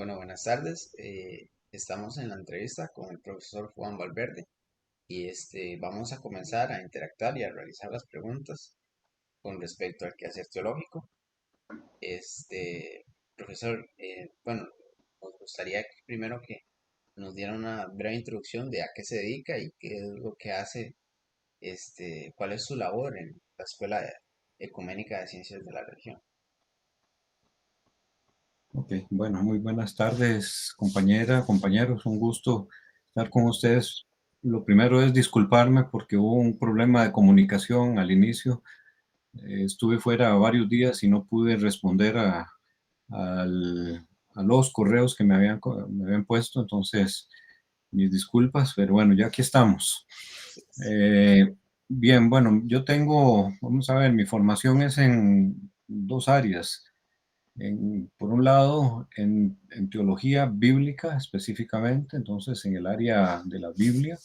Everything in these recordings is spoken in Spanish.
Bueno, buenas tardes. Estamos en la entrevista con el profesor Juan Valverde y vamos a comenzar a interactuar y a realizar las preguntas con respecto al quehacer teológico. Profesor, bueno, nos gustaría primero que nos diera una breve introducción de a qué se dedica y qué es lo que hace, cuál es su labor en la Escuela Ecuménica de Ciencias de la Religión. Ok, bueno, muy buenas tardes, compañera, compañeros. Un gusto estar con ustedes. Lo primero es disculparme porque hubo un problema de comunicación al inicio. Estuve fuera varios días y no pude responder al- a los correos que me habían puesto. Entonces, mis disculpas, pero bueno, ya aquí estamos. Así es. Eh, Bien, bueno, vamos a ver, mi formación es en dos áreas. Por un lado, en teología bíblica específicamente, entonces en el área de la Biblia,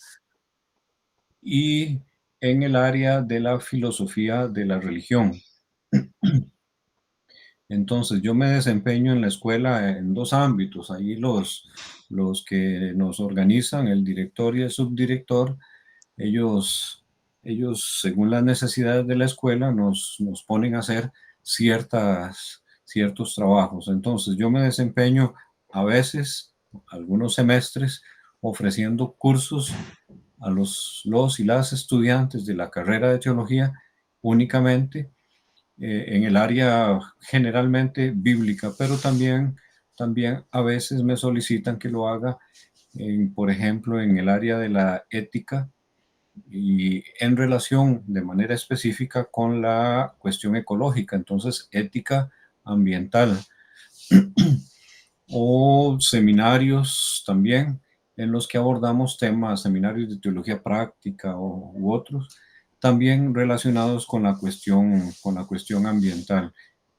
y en el área de la filosofía de la religión. Entonces, yo me desempeño en la escuela en dos ámbitos. Ahí los que nos organizan, el director y el subdirector, ellos, ellos según las necesidades de la escuela, nos ponen a hacer ciertos trabajos. Entonces, yo me desempeño a veces, algunos semestres, ofreciendo cursos a los y las estudiantes de la carrera de teología únicamente en el área generalmente bíblica, pero también a veces me solicitan que lo haga, por ejemplo, en el área de la ética y en relación de manera específica con la cuestión ecológica, entonces ética ambiental o seminarios también en los que abordamos temas, seminarios de teología práctica u otros, también relacionados con la cuestión ambiental.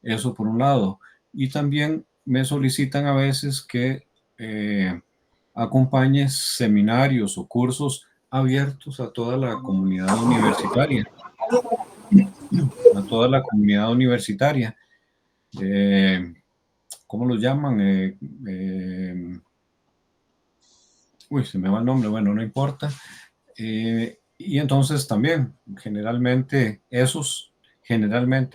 Eso por un lado. Y también me solicitan a veces que acompañe seminarios o cursos abiertos a toda la comunidad universitaria, a toda la comunidad universitaria. Eh, ¿Cómo los llaman? Se me va el nombre, bueno, no importa. Y entonces también, generalmente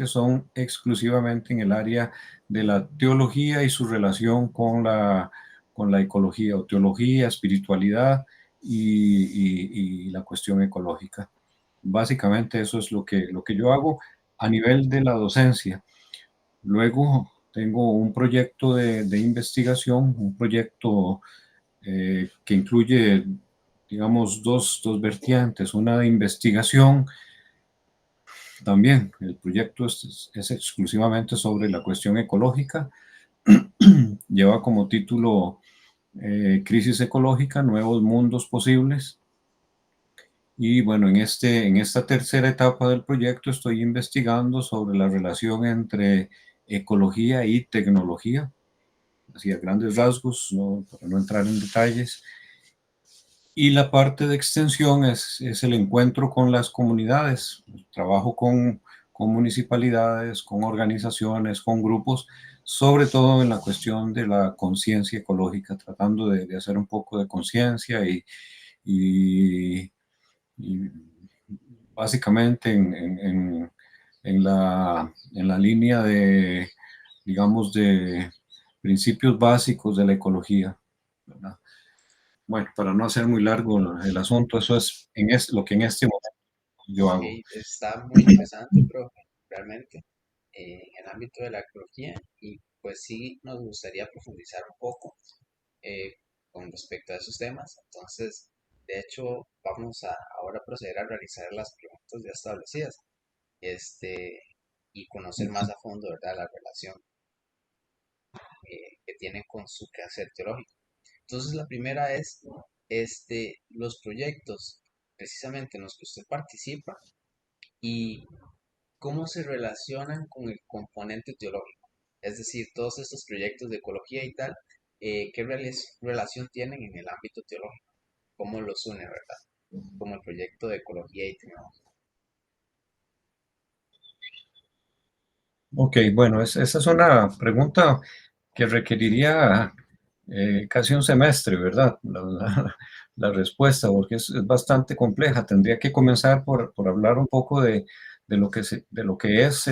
son exclusivamente en el área de la teología y su relación con la ecología o teología, espiritualidad y la cuestión ecológica. Básicamente eso es lo que yo hago a nivel de la docencia. Luego tengo un proyecto de investigación, un proyecto que incluye, digamos, dos vertientes, una de investigación. También el proyecto es exclusivamente sobre la cuestión ecológica. Lleva como título Crisis ecológica, nuevos mundos posibles. Y bueno, en esta tercera etapa del proyecto estoy investigando sobre la relación entre ecología y tecnología, así a grandes rasgos, para no entrar en detalles. Y la parte de extensión es el encuentro con las comunidades. Trabajo con municipalidades, con organizaciones, con grupos, sobre todo en la cuestión de la conciencia ecológica, tratando de hacer un poco de conciencia y- y básicamente en la línea de, digamos, de principios básicos de la ecología, ¿verdad? Bueno, para no hacer muy largo el asunto, eso es lo que en este momento yo Ok, hago. está muy interesante, profe, realmente, en el ámbito de la ecología y pues sí nos gustaría profundizar un poco eh, con respecto a esos temas. Entonces, de hecho, vamos a ahora proceder a realizar las preguntas ya establecidas, este, y conocer más a fondo, ¿verdad?, la relación que tiene con su quehacer teológico. Entonces, la primera es, los proyectos precisamente en los que usted participa y cómo se relacionan con el componente teológico. Es decir, todos estos proyectos de ecología y tal, ¿qué relación tienen en el ámbito teológico? ¿Cómo los une, verdad? Como el proyecto de ecología y tecnología. Ok, bueno, esa es una pregunta que requeriría, casi un semestre, ¿verdad? La respuesta, porque es bastante compleja. Tendría que comenzar por hablar un poco de lo que es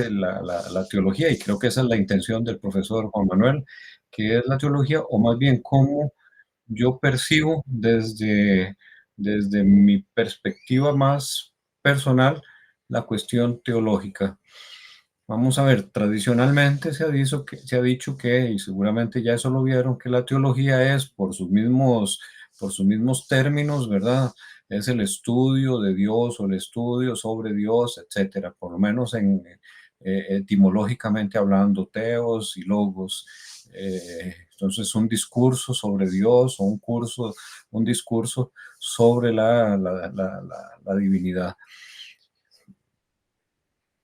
la teología, y creo que esa es la intención del profesor Juan Manuel, que es la teología, o más bien cómo yo percibo desde mi perspectiva más personal la cuestión teológica. Vamos a ver, tradicionalmente se ha dicho que, y seguramente ya eso lo vieron, que la teología es por sus mismos términos, ¿verdad? Es el estudio de Dios o el estudio sobre Dios, etcétera, por lo menos etimológicamente hablando, teos y logos. Entonces, un discurso sobre Dios o un discurso sobre la divinidad.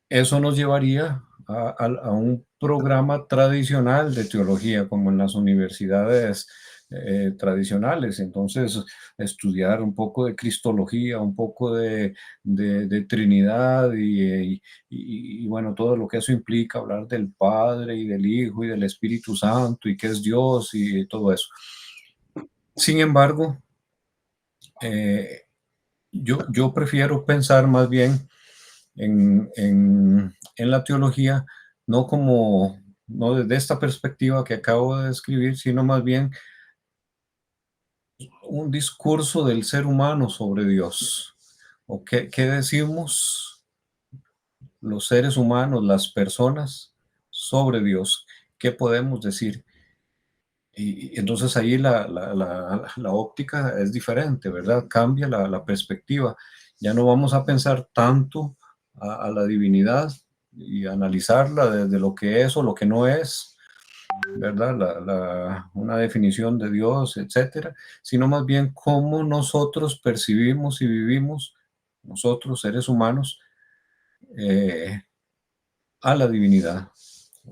Eso nos llevaría a un programa tradicional de teología, como en las universidades tradicionales. Entonces, estudiar un poco de cristología, un poco de Trinidad y, bueno, todo lo que eso implica, hablar del Padre y del Hijo y del Espíritu Santo y qué es Dios y todo eso. Sin embargo, eh, yo prefiero pensar más bien en la teología, no como, no desde esta perspectiva que acabo de describir, sino más bien un discurso del ser humano sobre Dios. ¿O qué decimos los seres humanos, las personas, sobre Dios? ¿Qué podemos decir? Y entonces ahí la óptica es diferente, ¿verdad? Cambia la perspectiva. Ya no vamos a pensar tanto a la divinidad y analizarla desde lo que es o lo que no es, ¿verdad? Una definición de Dios, etcétera, sino más bien cómo nosotros percibimos y vivimos, nosotros, seres humanos, eh, a la divinidad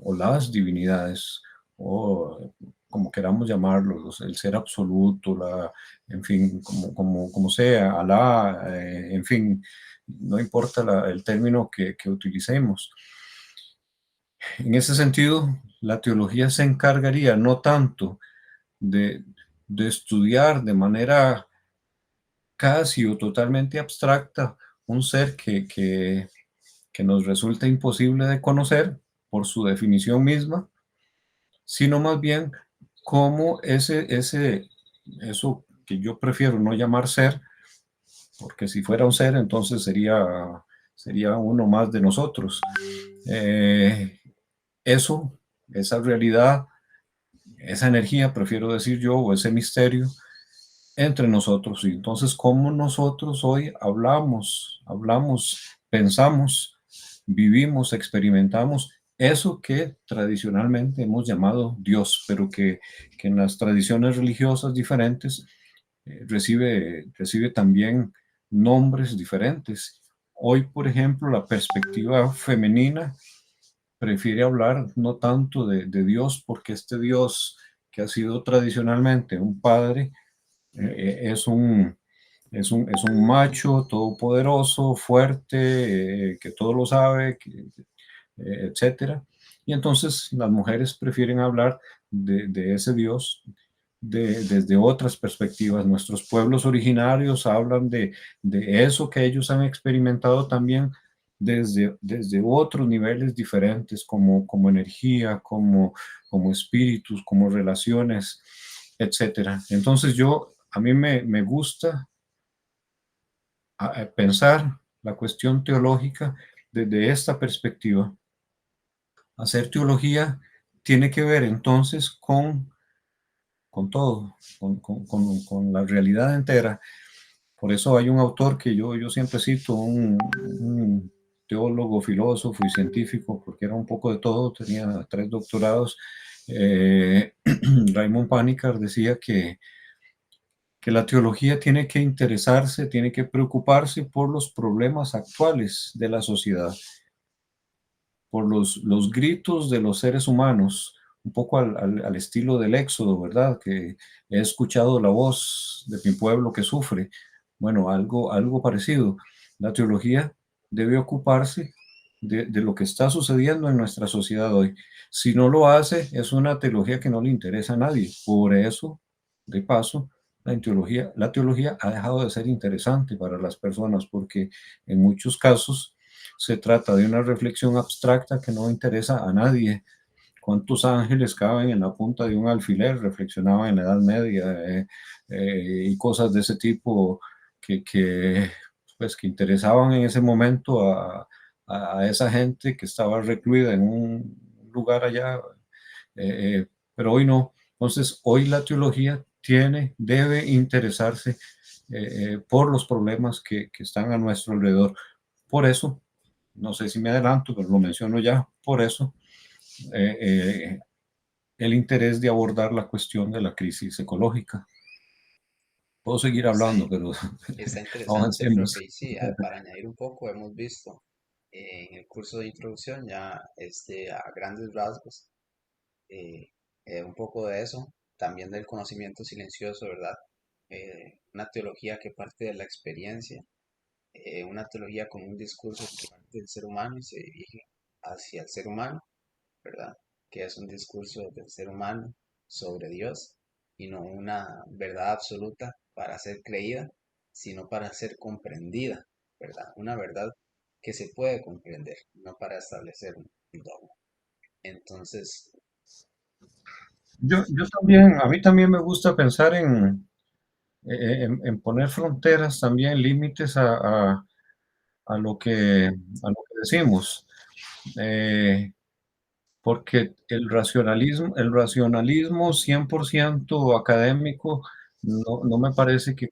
o las divinidades, o como queramos llamarlo, el ser absoluto, en fin, como sea, Alá, en fin, no importa el término que utilicemos. En ese sentido, la teología se encargaría no tanto de, de estudiar de manera casi o totalmente abstracta un ser que nos resulta imposible de conocer por su definición misma, sino más bien cómo eso que yo prefiero no llamar ser, porque si fuera un ser, entonces sería uno más de nosotros. Eh, eso, esa realidad, esa energía, prefiero decir yo, o ese misterio entre nosotros. Y entonces, ¿cómo nosotros hoy hablamos, pensamos, vivimos, experimentamos eso que tradicionalmente hemos llamado Dios, pero que en las tradiciones religiosas diferentes recibe también nombres diferentes? Hoy, por ejemplo, la perspectiva femenina prefiere hablar no tanto de Dios, porque este Dios que ha sido tradicionalmente un padre, es un macho todopoderoso, fuerte, que todo lo sabe, etcétera. Y entonces las mujeres prefieren hablar de ese Dios desde otras perspectivas. Nuestros pueblos originarios hablan de eso que ellos han experimentado también desde otros niveles diferentes, como energía, como espíritus, como relaciones, etcétera. Entonces a mí me gusta a pensar la cuestión teológica desde esta perspectiva. Hacer teología tiene que ver entonces con todo, con la realidad entera. Por eso hay un autor que yo siempre cito, un teólogo, filósofo y científico, porque era un poco de todo, tenía 3 doctorados. Raymond Panikar decía que la teología tiene que interesarse, tiene que preocuparse por los problemas actuales de la sociedad, por los gritos de los seres humanos, un poco al estilo del Éxodo, ¿verdad? Que he escuchado la voz de mi pueblo que sufre. Bueno, algo parecido. La teología debe ocuparse de lo que está sucediendo en nuestra sociedad hoy. Si no lo hace, es una teología que no le interesa a nadie. Por eso, de paso, la teología ha dejado de ser interesante para las personas, porque en muchos casos se trata de una reflexión abstracta que no interesa a nadie. ¿Cuántos ángeles caben en la punta de un alfiler? Reflexionaba en la Edad Media, y cosas de ese tipo que, pues, que interesaban en ese momento a esa gente que estaba recluida en un lugar allá, pero hoy no. Entonces, hoy la teología debe interesarse por los problemas que están a nuestro alrededor. Por eso, no sé si me adelanto, pero lo menciono ya, por eso eh, eh, el interés de abordar la cuestión de la crisis ecológica. Puedo seguir hablando, Sí, pero está interesante, avancemos. profe. Y sí, para añadir un poco, hemos visto en el curso de introducción ya a grandes rasgos eh, un poco de eso, también del conocimiento silencioso, ¿verdad? Una teología que parte de la experiencia, una teología con un discurso que parte del ser humano y se dirige hacia el ser humano, ¿verdad? Que es un discurso del ser humano sobre Dios y no una verdad absoluta para ser creída, sino para ser comprendida, ¿verdad? Una verdad que se puede comprender, no para establecer un dogma. Entonces, Yo también, a mí también me gusta pensar en poner fronteras, también límites a a lo que decimos. Eh, Porque el racionalismo 100% académico no me parece que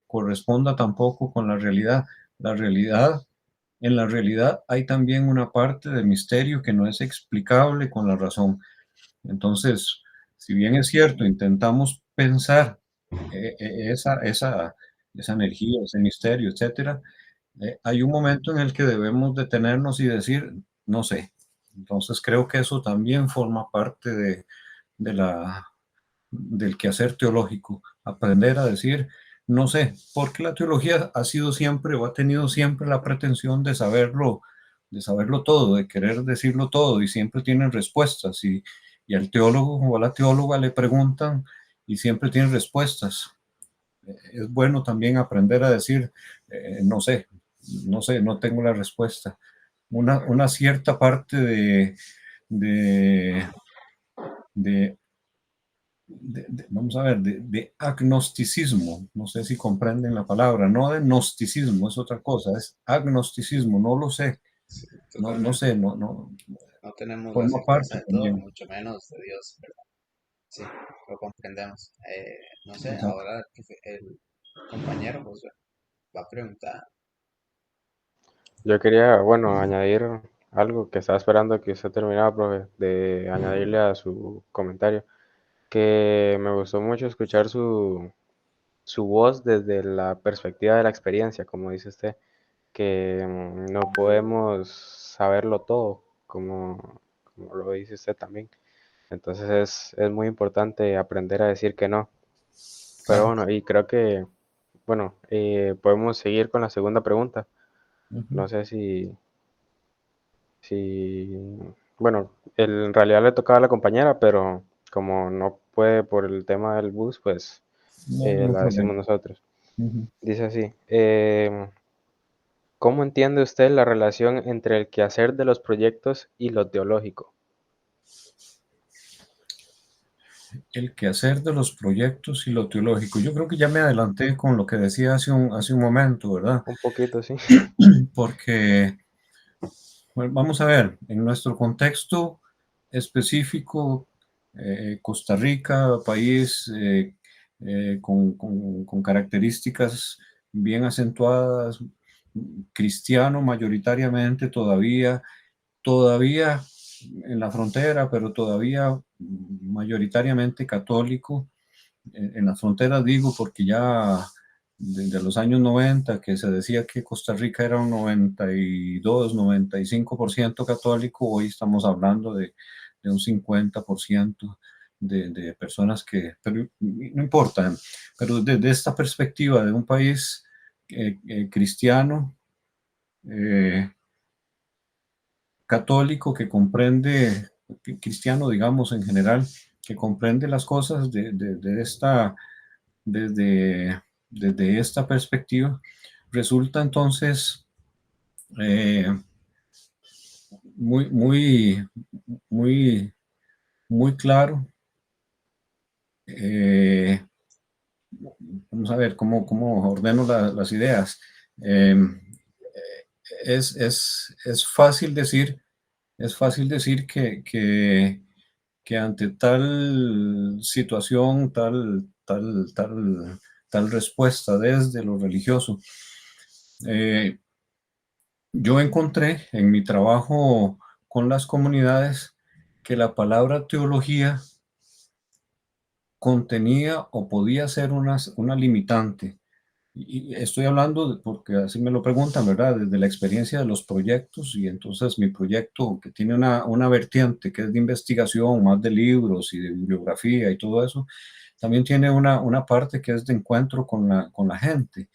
corresponda tampoco con la realidad. La realidad, en la realidad hay también una parte de misterio que no es explicable con la razón. Entonces, si bien es cierto, intentamos pensar esa energía, ese misterio, etcétera, hay un momento en el que debemos detenernos y decir, no sé. Entonces creo que eso también forma parte de del quehacer teológico, aprender a decir, no sé, porque la teología ha sido siempre o ha tenido siempre la pretensión de saberlo todo, de querer decirlo todo y siempre tienen respuestas y al teólogo o a la teóloga le preguntan y siempre tienen respuestas. Es bueno también aprender a decir, no sé, no sé, no tengo la respuesta. Una cierta parte de, de, vamos a ver, de agnosticismo, no sé si comprenden la palabra, no de gnosticismo, es otra cosa, es agnosticismo, no lo sé, sí, no totalmente. sé, no, No tenemos la forma certeza parte de todo, también. mucho menos de Dios, ¿verdad? Sí, lo comprendemos. No sé, Exacto. ahora el compañero Josué va a preguntar. Yo quería, bueno, añadir algo que estaba esperando que usted terminara, profe, de añadirle a su comentario, que me gustó mucho escuchar su voz desde la perspectiva de la experiencia, como dice usted, que no podemos saberlo todo, como lo dice usted también. Entonces es muy importante aprender a decir que no. Pero Claro. bueno, y creo que, bueno, podemos seguir con la segunda pregunta. Ujú. No sé si, bueno, en realidad le tocaba a la compañera, pero como no puede por el tema del bus, pues No hay ningún la problema. decimos nosotros. Ujú. Dice así, ¿cómo entiende usted la relación entre el quehacer de los proyectos y lo teológico? El quehacer de los proyectos y lo teológico. Yo creo que ya me adelanté con lo que decía hace un momento, ¿verdad? Un poquito, sí. Porque, bueno, vamos a ver, en nuestro contexto específico, Costa Rica, país con características bien acentuadas, cristiano mayoritariamente todavía en la frontera, pero todavía mayoritariamente católico. En la frontera digo porque ya desde los años 90 que se decía que Costa Rica era un 92-95% católico, hoy estamos hablando de un 50% de personas que, pero no importa, pero desde esta perspectiva de un país cristiano, eh, católico que comprende, cristiano, digamos, en general, que comprende las cosas desde, desde esta perspectiva, resulta entonces eh, muy, muy, muy, muy claro. eh, Vamos a ver cómo ordeno las ideas. Eh, es fácil decir, que ante tal situación, tal respuesta desde lo religioso, eh, yo encontré en mi trabajo con las comunidades que la palabra teología contenía o podía ser una limitante. Y estoy hablando porque así me lo preguntan, ¿verdad? Desde la experiencia de los proyectos, y entonces mi proyecto, que tiene una vertiente que es de investigación, más de libros y de bibliografía y todo eso, también tiene una parte que es de encuentro con la gente.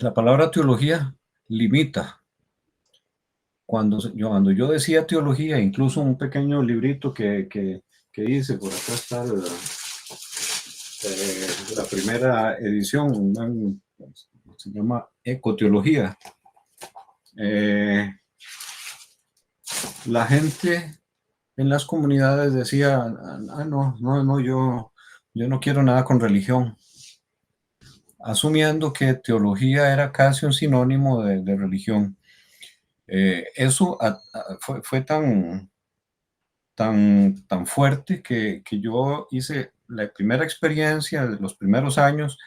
La palabra teología limita. Cuando yo decía teología, incluso un pequeño librito que hice, por acá está la primera edición, se llama Ecoteología. La gente en las comunidades decía, no, yo no quiero nada con religión, asumiendo que teología era casi un sinónimo de religión. Eso fue tan fuerte que yo hice la primera experiencia de los primeros años,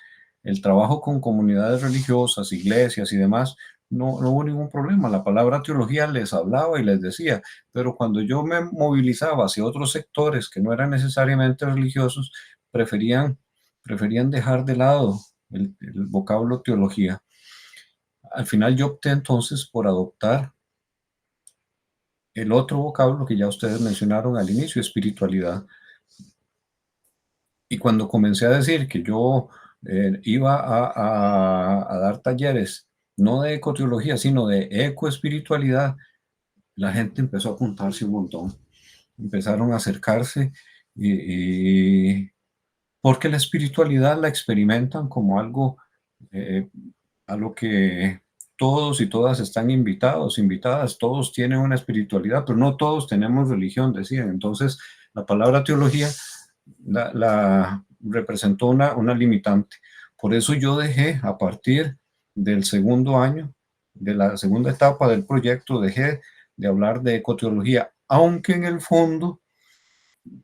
el trabajo con comunidades religiosas, iglesias y demás. No hubo ningún problema. La palabra teología les hablaba y les decía, pero cuando yo me movilizaba hacia otros sectores que no eran necesariamente religiosos, preferían dejar de lado el vocablo teología. Al final yo opté entonces por adoptar el otro vocablo que ya ustedes mencionaron al inicio, espiritualidad. Y cuando comencé a decir que yo iba a dar talleres, no de ecoteología, sino de ecoespiritualidad, la gente empezó a apuntarse un montón. Empezaron a acercarse porque la espiritualidad la experimentan como algo a lo que todos y todas están invitadas, todos tienen una espiritualidad, pero no todos tenemos religión, decían. Entonces, la palabra teología la representó una limitante. Por eso yo dejé, a partir del segundo año, de la segunda etapa del proyecto, dejé de hablar de ecoteología, aunque en el fondo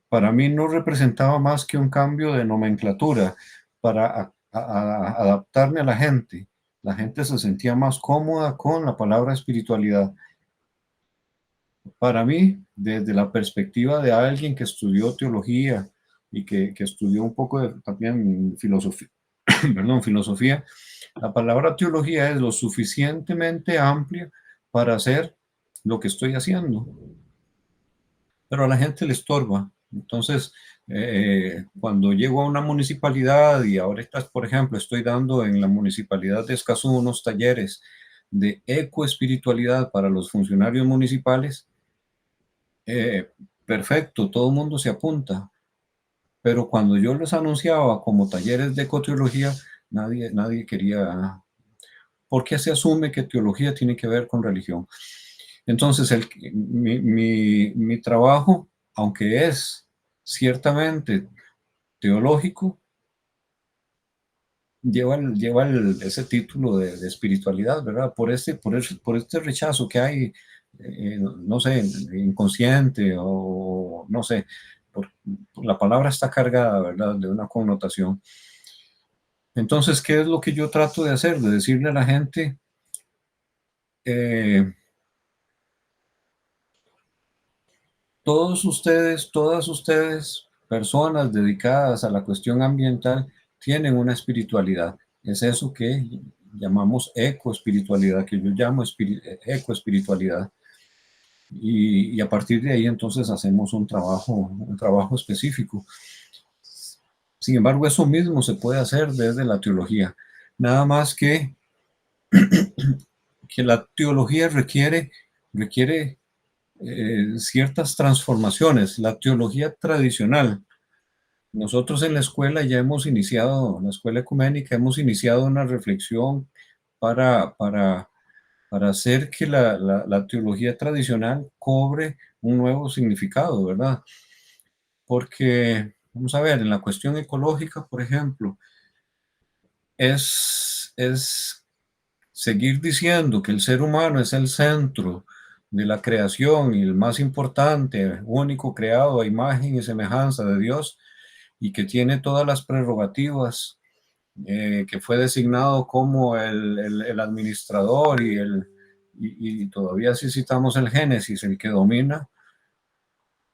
para mí no representaba más que un cambio de nomenclatura para adaptarme a la gente. La gente se sentía más cómoda con la palabra espiritualidad. Para mí, desde la perspectiva de alguien que estudió teología y que estudió un poco también filosofía, perdón, filosofía, la palabra teología es lo suficientemente amplia para hacer lo que estoy haciendo, pero a la gente le estorba. Entonces, cuando llego a una municipalidad, y ahorita, por ejemplo, estoy dando en la municipalidad de Escazú unos talleres de ecoespiritualidad para los funcionarios municipales, perfecto, todo el mundo se apunta, pero cuando yo los anunciaba como talleres de ecoteología, nadie quería, porque se asume que teología tiene que ver con religión. Entonces, mi trabajo, aunque es ciertamente teológico, lleva ese título de espiritualidad, ¿verdad? Por este rechazo que hay, no sé, inconsciente o no sé, la palabra está cargada, ¿verdad? De una connotación. Entonces, ¿qué es lo que yo trato de hacer? De decirle a la gente, todas ustedes, personas dedicadas a la cuestión ambiental, tienen una espiritualidad. Es eso que llamamos ecoespiritualidad, que yo llamo ecoespiritualidad. Y a partir de ahí entonces hacemos un trabajo específico. Sin embargo, eso mismo se puede hacer desde la teología. Nada más que la teología requiere requiere ciertas transformaciones. La teología tradicional, nosotros en la escuela ya hemos iniciado, en la escuela ecuménica, hemos iniciado una reflexión para, para, para hacer que la teología tradicional cobre un nuevo significado, ¿verdad? Porque, vamos a ver, en la cuestión ecológica, por ejemplo, es seguir diciendo que el ser humano es el centro de la creación y el más importante, único creado a imagen y semejanza de Dios y que tiene todas las prerrogativas, que fue designado como el administrador y todavía si citamos el Génesis, el que domina,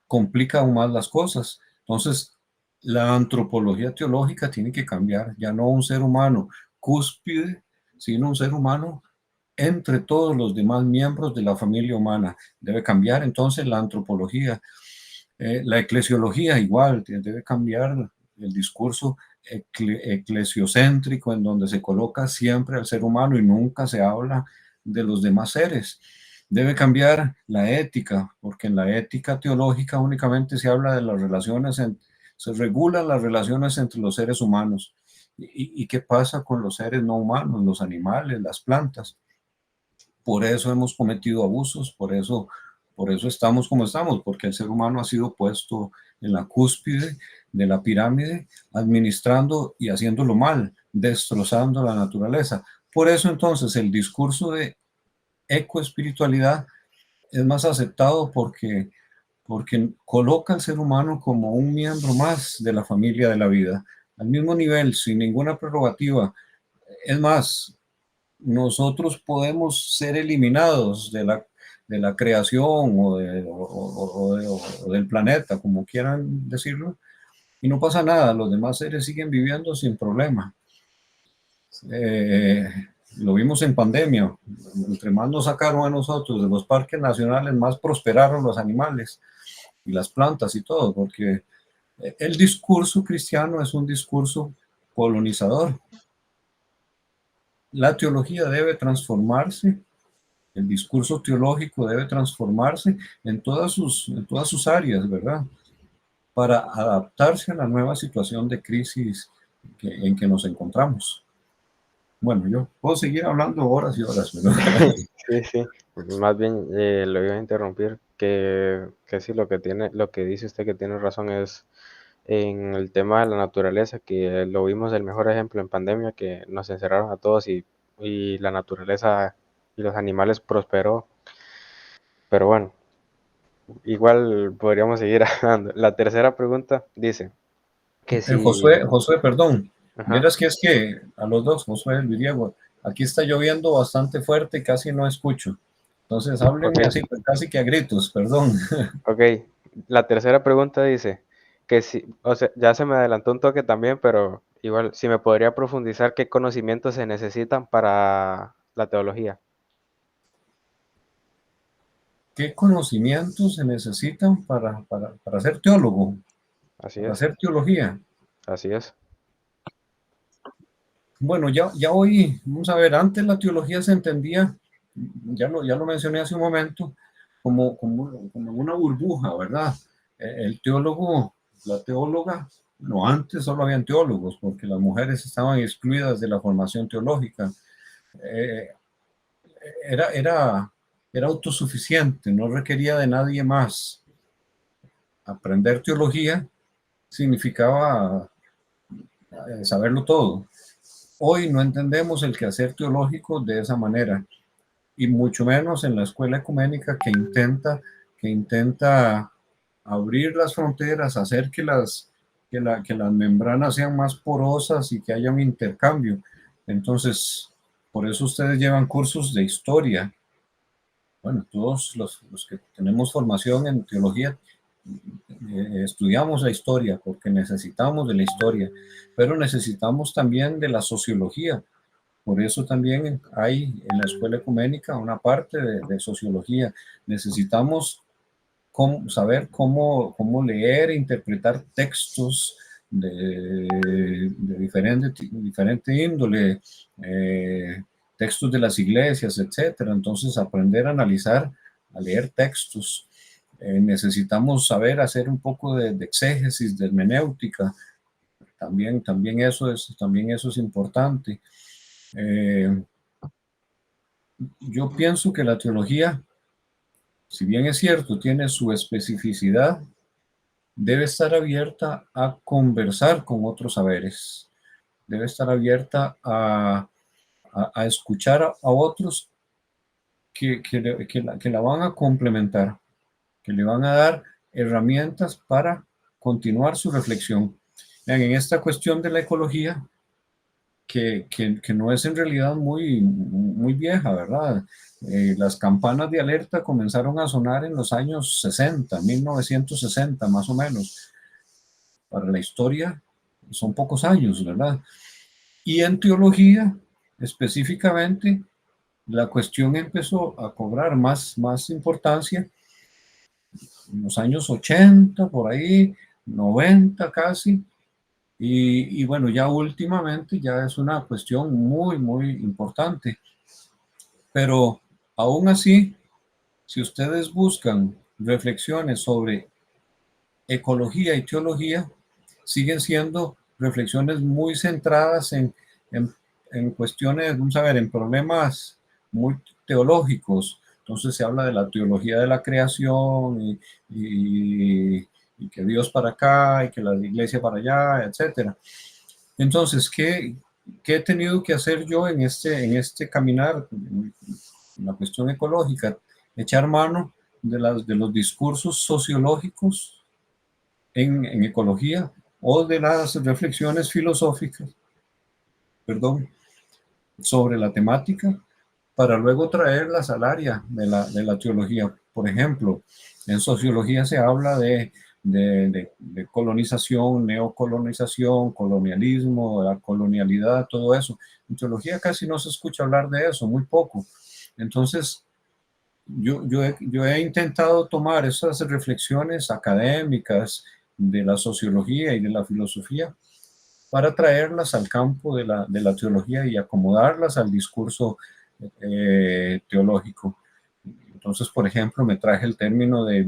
complica aún más las cosas. Entonces, la antropología teológica tiene que cambiar, ya no un ser humano cúspide, sino un ser humano entre todos los demás miembros de la familia humana. Debe cambiar entonces la antropología. La eclesiología igual, debe cambiar el discurso eclesiocéntrico en donde se coloca siempre al ser humano y nunca se habla de los demás seres. Debe cambiar la ética, porque en la ética teológica únicamente se habla de las relaciones, se regulan las relaciones entre los seres humanos. ¿Y qué pasa con los seres no humanos, los animales, las plantas? Por eso hemos cometido abusos, por eso estamos como estamos, porque el ser humano ha sido puesto en la cúspide de la pirámide, administrando y haciéndolo mal, destrozando la naturaleza. Por eso entonces el discurso de ecoespiritualidad es más aceptado porque coloca al ser humano como un miembro más de la familia de la vida, al mismo nivel, sin ninguna prerrogativa. Es más, nosotros podemos ser eliminados de la creación o del planeta, como quieran decirlo, y no pasa nada, los demás seres siguen viviendo sin problema. Eh, lo vimos en pandemia, entre más nos sacaron a nosotros de los parques nacionales, más prosperaron los animales y las plantas y todo, porque el discurso cristiano es un discurso colonizador. La teología debe transformarse. El discurso teológico debe transformarse en todas sus áreas, ¿verdad? Para adaptarse a la nueva situación de crisis en que nos encontramos. Bueno, yo puedo seguir hablando horas y horas, ¿verdad? Sí, sí. Más bien lo iba a interrumpir, que sí, lo que dice usted que tiene razón es en el tema de la naturaleza, que lo vimos el mejor ejemplo en pandemia, que nos encerraron a todos y la naturaleza y los animales prosperó. Pero bueno, igual podríamos seguir hablando. La tercera pregunta dice que si... Josué, perdón. Ajá, Vieras que es que a los dos, Josué y Diego, aquí está lloviendo bastante fuerte y casi no escucho. Entonces, ok, háblenme así, casi que a gritos, perdón. ok. La tercera pregunta dice que si, o sea, ya se me adelantó un toque también, pero igual, si me podría profundizar qué conocimientos se necesitan para la teología. ¿Qué conocimientos se necesitan para ser teólogo, Así para es, hacer teología? así es. Bueno, ya hoy, vamos a ver, antes la teología se entendía, ya lo mencioné hace un momento, como una burbuja, ¿verdad? El teólogo, la teóloga, no, antes solo habían teólogos, porque las mujeres estaban excluidas de la formación teológica. Eh, era, era, era autosuficiente, no requería de nadie más. Aprender teología significaba saberlo todo. Hoy no entendemos el quehacer teológico de esa manera, y mucho menos en la escuela ecuménica que intenta abrir las fronteras, hacer que las membranas sean más porosas y que haya un intercambio. Entonces, por eso ustedes llevan cursos de historia. Bueno, todos los que tenemos formación en teología estudiamos la historia porque necesitamos de la historia, pero necesitamos también de la sociología. Por eso también hay en la escuela ecuménica una parte de sociología. Necesitamos saber cómo leer e interpretar textos de diferente índole, textos de las iglesias, etcétera. Entonces, aprender a analizar a leer textos. Necesitamos saber hacer un poco de exégesis, de hermenéutica. También eso es importante. Yo pienso que la teología, si bien es cierto, tiene su especificidad, debe estar abierta a conversar con otros saberes, debe estar abierta a escuchar a otros que la van a complementar, que le van a dar herramientas para continuar su reflexión. En esta cuestión de la ecología, que no es en realidad muy vieja, ¿verdad? Las campanas de alerta comenzaron a sonar en los años 60, 1960 más o menos. Para la historia son pocos años, ¿verdad? Y en teología, específicamente, la cuestión empezó a cobrar más importancia en los años 80, por ahí, 90 casi, y bueno, ya últimamente ya es una cuestión muy importante. Pero aún así, si ustedes buscan reflexiones sobre ecología y teología, siguen siendo reflexiones muy centradas en, en cuestiones, vamos a ver, en problemas muy teológicos. Entonces se habla de la teología de la creación y que Dios para acá y que la iglesia para allá, etcétera. Entonces, ¿qué he tenido que hacer yo en este caminar, en la cuestión ecológica? Echar mano de los discursos sociológicos en ecología o de las reflexiones filosóficas, perdón, sobre la temática para luego traerlas al área de la teología. Por ejemplo, en sociología se habla de colonización, neocolonización, colonialismo, la colonialidad, todo eso. En teología casi no se escucha hablar de eso, muy poco. Entonces, yo he intentado tomar esas reflexiones académicas de la sociología y de la filosofía para traerlas al campo de la teología y acomodarlas al discurso teológico. Entonces, por ejemplo, me traje el término de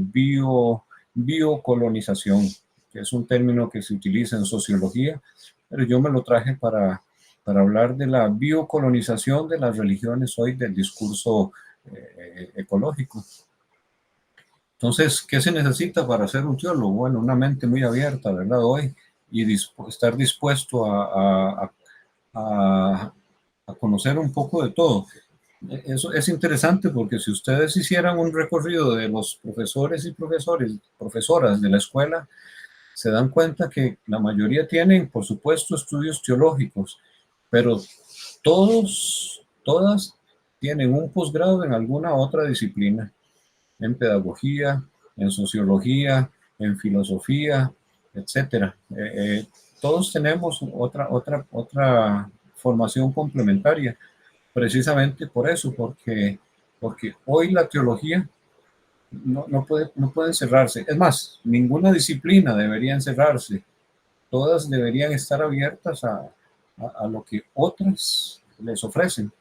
biocolonización, que es un término que se utiliza en sociología, pero yo me lo traje para hablar de la biocolonización de las religiones hoy del discurso ecológico. Entonces, ¿qué se necesita para ser un teólogo? Bueno, una mente muy abierta, ¿verdad? Hoy, y estar dispuesto a, a conocer un poco de todo. Eso es interesante porque si ustedes hicieran un recorrido de los profesores y profesoras de la escuela, se dan cuenta que la mayoría tienen, por supuesto, estudios teológicos, pero todas tienen un posgrado en alguna otra disciplina, en pedagogía, en sociología, en filosofía, etcétera. Todos tenemos otra formación complementaria, precisamente por eso, porque hoy la teología no puede encerrarse. Es más, ninguna disciplina debería encerrarse. Todas deberían estar abiertas a lo que otras les ofrecen.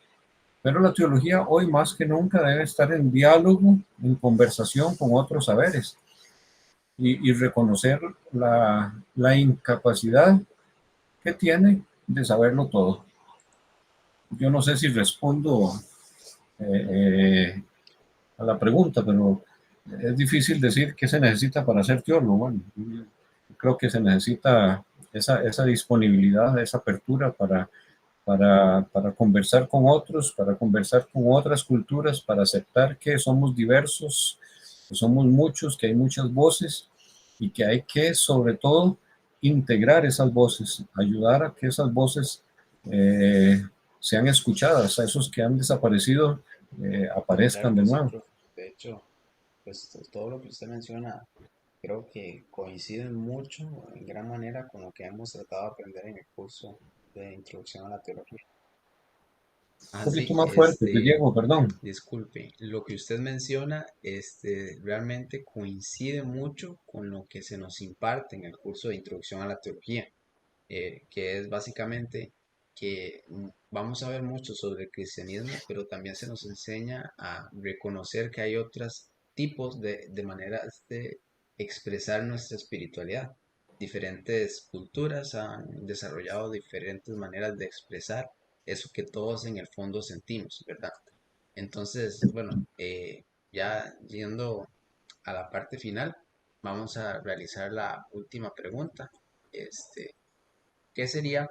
Pero la teología hoy más que nunca debe estar en diálogo, en conversación con otros saberes y reconocer la incapacidad que tiene de saberlo todo. Yo no sé si respondo eh, a la pregunta, pero es difícil decir qué se necesita para ser teólogo. Bueno, creo que se necesita esa disponibilidad, esa apertura para conversar con otros, para conversar con otras culturas, para aceptar que somos diversos, que somos muchos, que hay muchas voces y que hay que, sobre todo, integrar esas voces, ayudar a que esas voces eh, sean escuchadas, a esos que han desaparecido Claro aparezcan de que sí, nuevo. profe. De hecho, pues todo lo que usted menciona creo que coincide mucho, en gran manera, con lo que hemos tratado de aprender en el curso de Introducción a la Teología. Un Ah, poquito sí, más fuerte, te llego, perdón. disculpe, lo que usted menciona, realmente coincide mucho con lo que se nos imparte en el curso de Introducción a la Teología, que es básicamente que vamos a ver mucho sobre el cristianismo, pero también se nos enseña a reconocer que hay otras tipos de maneras de expresar nuestra espiritualidad. Diferentes culturas han desarrollado diferentes maneras de expresar eso que todos en el fondo sentimos, ¿verdad? Entonces, bueno, ya yendo a la parte final, vamos a realizar la última pregunta. Este, ¿Qué sería?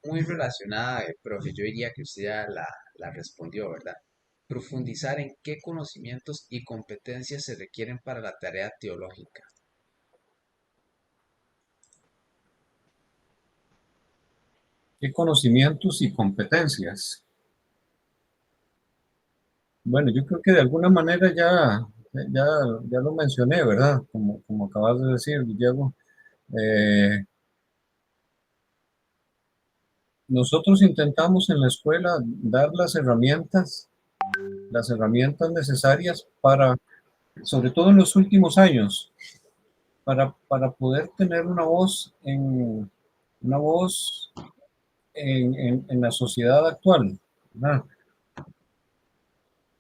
Muy relacionada, profe, yo diría que usted ya la respondió, ¿verdad? Profundizar en qué conocimientos y competencias se requieren para la tarea teológica. ¿Qué conocimientos y competencias? Bueno, yo creo que de alguna manera ya, ya lo mencioné, ¿verdad? Como acabas de decir, Diego. Eh, Nosotros intentamos en la escuela dar las herramientas necesarias para, sobre todo en los últimos años, para poder tener una voz en la sociedad actual, ¿verdad?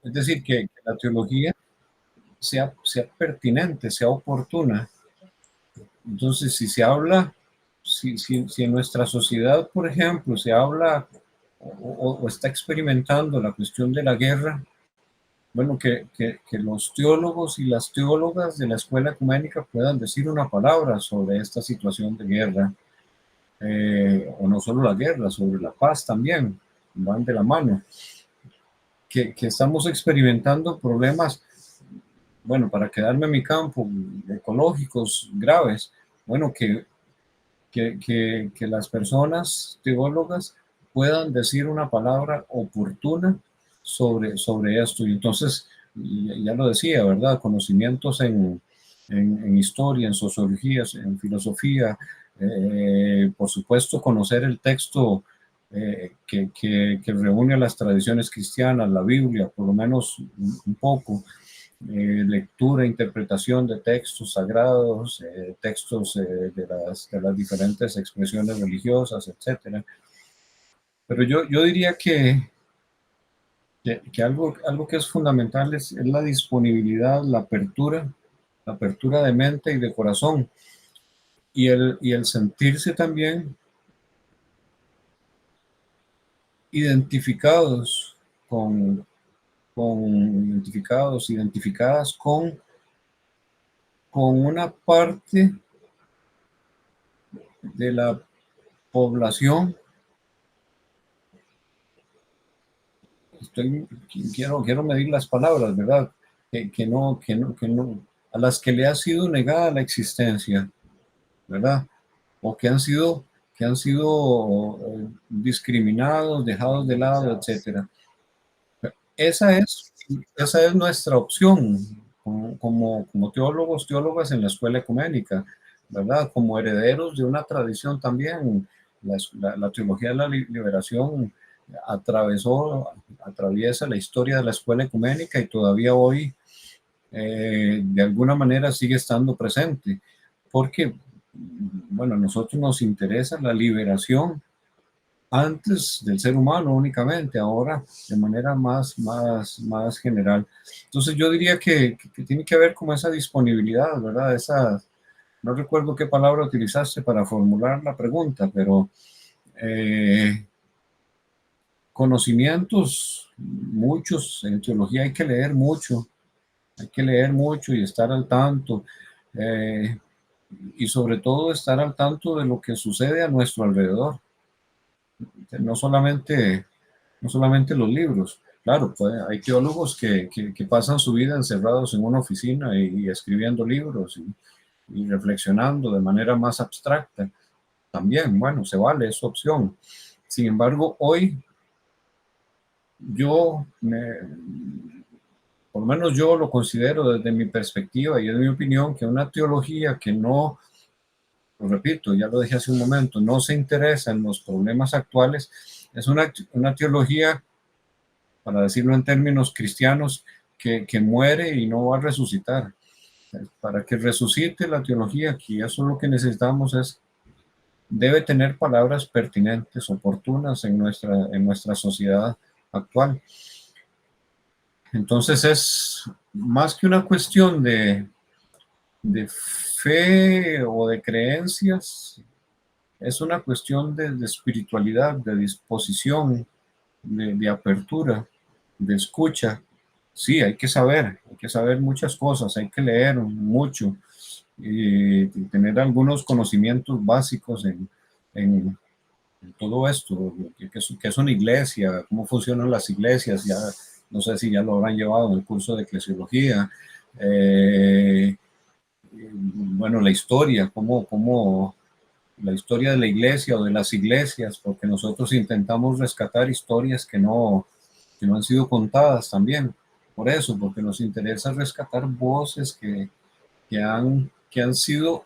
Es decir, que la teología sea pertinente, sea oportuna. Entonces, si en nuestra sociedad, por ejemplo, se habla o está experimentando la cuestión de la guerra, bueno, que los teólogos y las teólogas de la escuela ecuménica puedan decir una palabra sobre esta situación de guerra, o no solo la guerra, sobre la paz también, van de la mano, que estamos experimentando problemas, bueno, para quedarme en mi campo, ecológicos graves, bueno, que las personas teólogas puedan decir una palabra oportuna sobre esto. Y entonces, ya lo decía, ¿verdad? Conocimientos en historia, en sociología, en filosofía, por supuesto, conocer el texto que reúne a las tradiciones cristianas, la Biblia, por lo menos un poco, lectura, interpretación de textos sagrados, textos de las diferentes expresiones religiosas, etcétera. Pero yo diría que algo que es fundamental es la disponibilidad, la apertura de mente y de corazón, y el sentirse también identificados con, identificadas con una parte de la población. Quiero medir las palabras, ¿verdad? Que no, a las que le ha sido negada la existencia, ¿verdad? O que han sido discriminados, dejados de lado, etcétera. Esa es, esa es nuestra opción como teólogos, teólogas en la escuela ecuménica, ¿verdad? Como herederos de una tradición también. La teología de la liberación atraviesa la historia de la escuela ecuménica y todavía hoy, de alguna manera, sigue estando presente, porque, bueno, a nosotros nos interesa la liberación antes del ser humano únicamente, ahora de manera más general. Entonces yo diría que tiene que haber como esa disponibilidad, ¿verdad? No recuerdo qué palabra utilizaste para formular la pregunta, pero eh, conocimientos, muchos, en teología hay que leer mucho y estar al tanto, eh, y sobre todo estar al tanto de lo que sucede a nuestro alrededor, no solamente no solamente los libros. Claro, pues, hay teólogos que pasan su vida encerrados en una oficina y escribiendo libros y reflexionando de manera más abstracta. También, bueno, se vale, es opción. Sin embargo, hoy yo, por lo menos yo lo considero desde mi perspectiva y es mi opinión, que una teología que no, lo repito, ya lo dije hace un momento, no se interesa en los problemas actuales, es una teología, para decirlo en términos cristianos, que muere y no va a resucitar. Para que resucite la teología, que eso es lo que necesitamos, debe tener palabras pertinentes, oportunas en nuestra sociedad actual. Entonces es más que una cuestión de fe o de creencias, es una cuestión de espiritualidad, de disposición, de apertura, de escucha. Sí, hay que saber muchas cosas, hay que leer mucho y tener algunos conocimientos básicos en todo esto, que es una iglesia, cómo funcionan las iglesias, ya no sé si ya lo habrán llevado en el curso de eclesiología, bueno, la historia, cómo la historia de la iglesia o de las iglesias, porque nosotros intentamos rescatar historias que no han sido contadas también. Por eso, porque nos interesa rescatar voces que han sido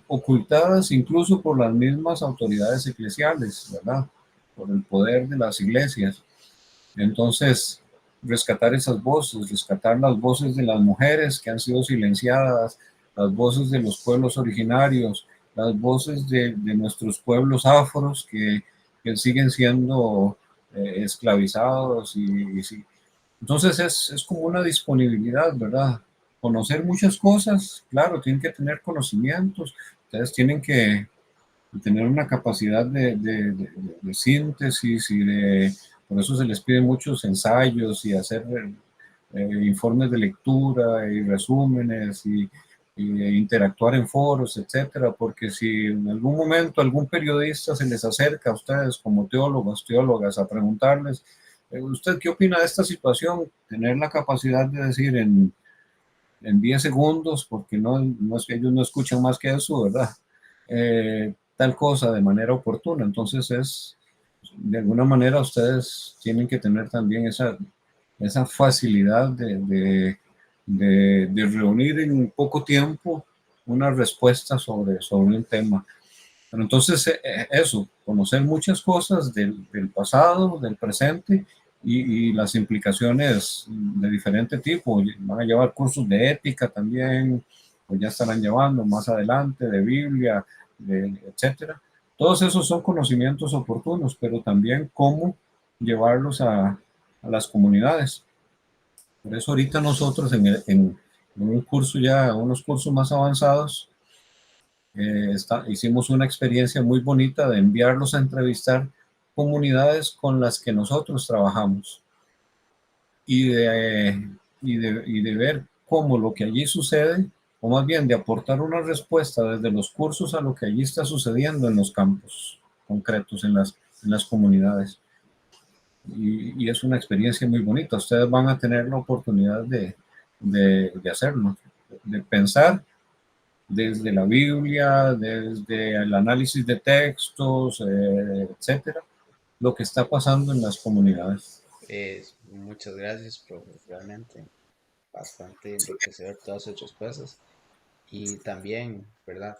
ocultadas incluso por las mismas autoridades eclesiales, ¿verdad? Por el poder de las iglesias. Entonces, rescatar esas voces, rescatar las voces de las mujeres que han sido silenciadas, las voces de los pueblos originarios, las voces de nuestros pueblos afros que siguen siendo esclavizados. Entonces es como una disponibilidad, ¿verdad? Conocer muchas cosas, claro, tienen que tener conocimientos, ustedes tienen que tener una capacidad de síntesis por eso se les pide muchos ensayos y hacer informes de lectura y resúmenes y interactuar en foros, etcétera, porque si en algún momento algún periodista se les acerca a ustedes como teólogos, teólogas, a preguntarles, ¿usted qué opina de esta situación? Tener la capacidad de decir en 10 segundos, porque no es que ellos no escuchan más que eso, ¿verdad? Tal cosa de manera oportuna. Entonces de alguna manera ustedes tienen que tener también esa facilidad de reunir en poco tiempo una respuesta sobre un tema. Pero entonces eso, conocer muchas cosas del pasado, del presente y las implicaciones de diferente tipo. Van a llevar cursos de ética también, pues ya estarán llevando más adelante, de Biblia, etcétera. Todos esos son conocimientos oportunos, pero también cómo llevarlos a las comunidades. Por eso ahorita nosotros en un curso ya, unos cursos más avanzados, hicimos una experiencia muy bonita de enviarlos a entrevistar comunidades con las que nosotros trabajamos y de ver cómo lo que allí sucede, o más bien de aportar una respuesta desde los cursos a lo que allí está sucediendo en los campos concretos, en las comunidades. Y es una experiencia muy bonita. Ustedes van a tener la oportunidad de hacerlo, de pensar desde la Biblia, desde el análisis de textos, etcétera, lo que está pasando en las comunidades. Muchas gracias, profe. Realmente bastante enriquecedor todas sus respuestas. Y también, ¿verdad?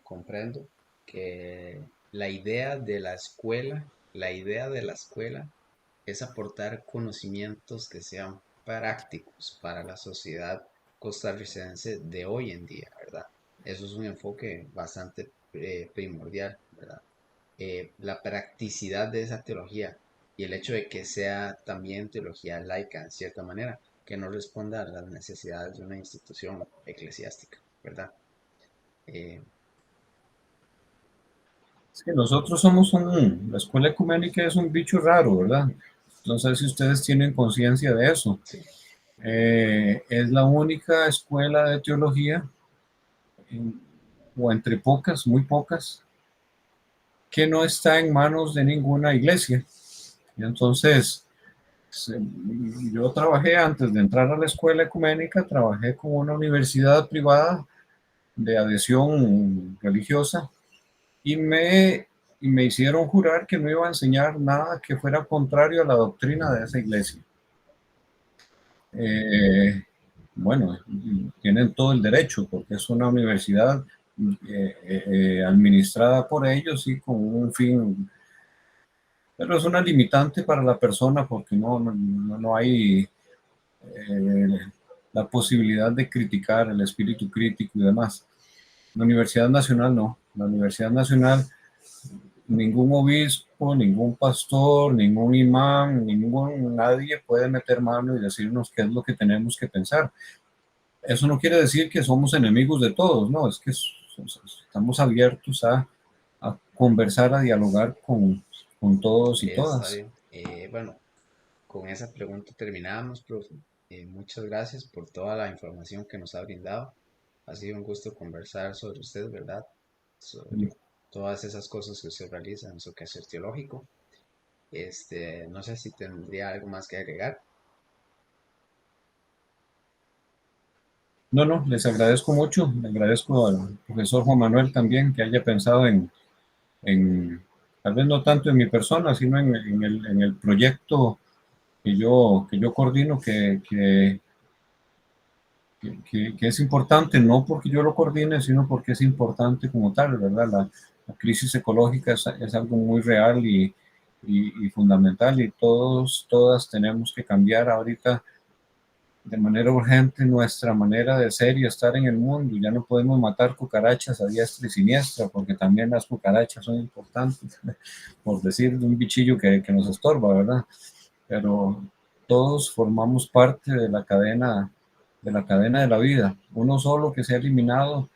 Comprendo que la idea de la escuela es aportar conocimientos que sean prácticos para la sociedad costarricense de hoy en día, ¿verdad? Eso es un enfoque bastante primordial, ¿verdad? La practicidad de esa teología y el hecho de que sea también teología laica, en cierta manera, que no responda a las necesidades de una institución eclesiástica, ¿verdad? Eh, Es que nosotros somos la escuela ecuménica es un bicho raro, ¿verdad? No sé si ustedes tienen conciencia de eso. sí, Es la única escuela de teología, en- o entre pocas, muy pocas, que no está en manos de ninguna iglesia. Y entonces, se- yo trabajé antes de entrar a la escuela ecuménica, trabajé con una universidad privada de adhesión religiosa y y me hicieron jurar que no iba a enseñar nada que fuera contrario a la doctrina de esa iglesia. Eh, bueno, tienen todo el derecho porque es una universidad administrada por ellos y con un fin, pero es una limitante para la persona porque no hay eh, la posibilidad de criticar el espíritu crítico y demás. La Universidad Nacional no. La Universidad Nacional, ningún obispo obispo, ningún pastor, ningún imán, nadie puede meter mano y decirnos qué es lo que tenemos que pensar. Eso no quiere decir que somos enemigos de todos, no, es que estamos abiertos a conversar, a dialogar con todos y Está todas. bien. Bueno, con esa pregunta terminamos, profe. Muchas gracias por toda la información que nos ha brindado. Ha sido un gusto conversar sobre usted, ¿verdad? Sobre todas esas cosas que usted realiza en su quehacer teológico. No sé si tendría algo más que agregar. No, no, les agradezco mucho, le agradezco al profesor Juan Manuel también que haya pensado tal vez no tanto en mi persona, sino en el proyecto que yo coordino, que es importante, no porque yo lo coordine, sino porque es importante como tal, ¿verdad? La crisis ecológica es algo muy real y fundamental y todas tenemos que cambiar ahorita de manera urgente nuestra manera de ser y estar en el mundo. Ya no podemos matar cucarachas a diestra y siniestra, porque también las cucarachas son importantes, por decir de un bichillo que nos estorba, ¿verdad? Pero todos formamos parte de la cadena de la vida. Uno solo que sea eliminado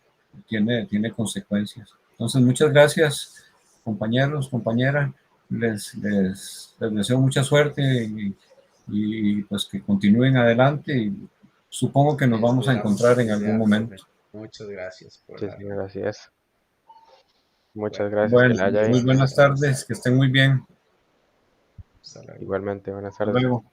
tiene consecuencias. Entonces, muchas gracias, compañeros, compañeras. Les deseo mucha suerte y pues que continúen adelante y supongo que nos vamos a Esperamos que encontrar en así algún sea, profe. momento. Muchas gracias por Sí, la... sí, así es. Muchas Bueno, gracias, que Bueno, le haya muy bien. buenas buenas tardes. tardes, que estén muy bien. Hasta luego. Igualmente, buenas Hasta tardes. luego.